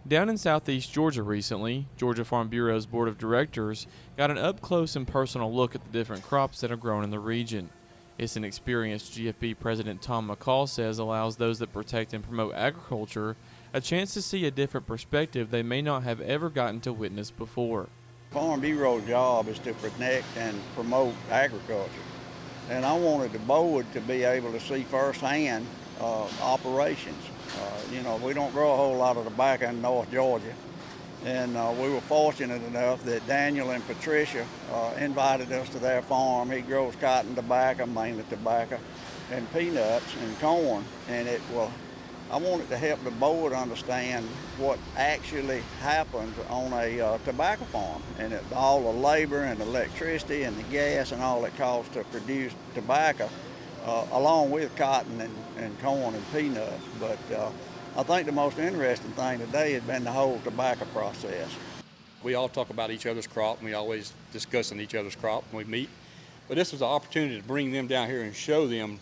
Down in southeast Georgia recently, Georgia Farm Bureau's Board of Directors got an up-close and personal look at the different crops that are grown in the region. It's an experience GFB President Tom McCall says allows those that protect and promote agriculture a chance to see a different perspective they may not have ever gotten to witness before. Farm Bureau's job is to protect and promote agriculture. And I wanted the board to be able to see firsthand operations. We don't grow a whole lot of tobacco in North Georgia. And we were fortunate enough that Daniel and Patricia invited us to their farm. He grows cotton tobacco, mainly tobacco, and peanuts and corn. And I wanted to help the board understand what actually happens on a tobacco farm, and all the labor and electricity and the gas and all it costs to produce tobacco, along with cotton and corn and peanuts. But I think the most interesting thing today has been the whole tobacco process. We all talk about each other's crop, and we always discussing each other's crop when we meet. But this was an opportunity to bring them down here and show them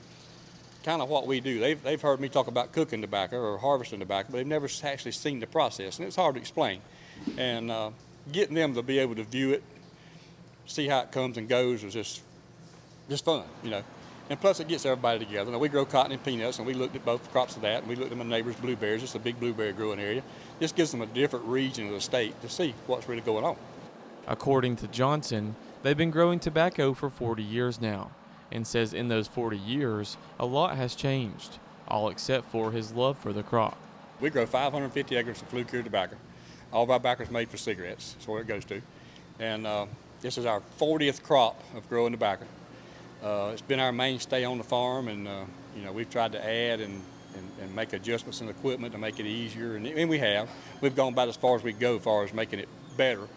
kind of what we do. They've heard me talk about cooking tobacco or harvesting tobacco, but they've never actually seen the process, and it's hard to explain. And getting them to be able to view it, see how it comes and goes, was just fun, And plus, it gets everybody together. Now, we grow cotton and peanuts, and we looked at both crops of that, and we looked at my neighbors' blueberries. It's a big blueberry growing area. This gives them a different region of the state to see what's really going on. According to Johnson, they've been growing tobacco for 40 years now, and says in those 40 years, a lot has changed, all except for his love for the crop. We grow 550 acres of flue-cured tobacco. All of our tobacco is made for cigarettes. That's where it goes to. And this is our 40th crop of growing tobacco. It's been our mainstay on the farm, and we've tried to add and make adjustments in equipment to make it easier, and we have. We've gone about as far as we go as far as making it better.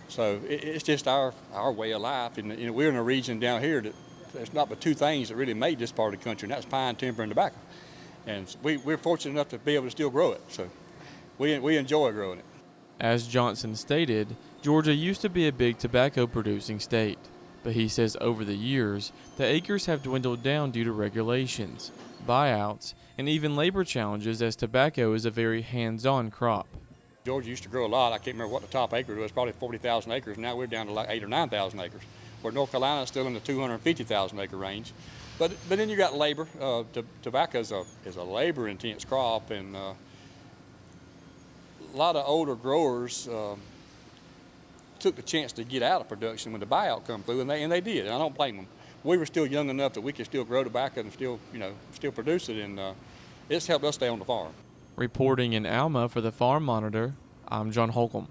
So it's just our way of life, and we're in a region down here that there's not but two things that really made this part of the country, and that's pine, timber, and tobacco. And we're fortunate enough to be able to still grow it, so we enjoy growing it. As Johnson stated, Georgia used to be a big tobacco-producing state, but he says over the years, the acres have dwindled down due to regulations, buyouts, and even labor challenges, as tobacco is a very hands-on crop. Georgia used to grow a lot. I can't remember what the top acre was, probably 40,000 acres. Now we're down to like 8,000 or 9,000 acres. Where North Carolina is still in the 250,000 acre range. But then you got labor. Tobacco is a labor-intense crop, and a lot of older growers took the chance to get out of production when the buyout come through, and they did, and I don't blame them. We were still young enough that we could still grow tobacco and still produce it, and it's helped us stay on the farm. Reporting in Alma for the Farm Monitor, I'm John Holcomb.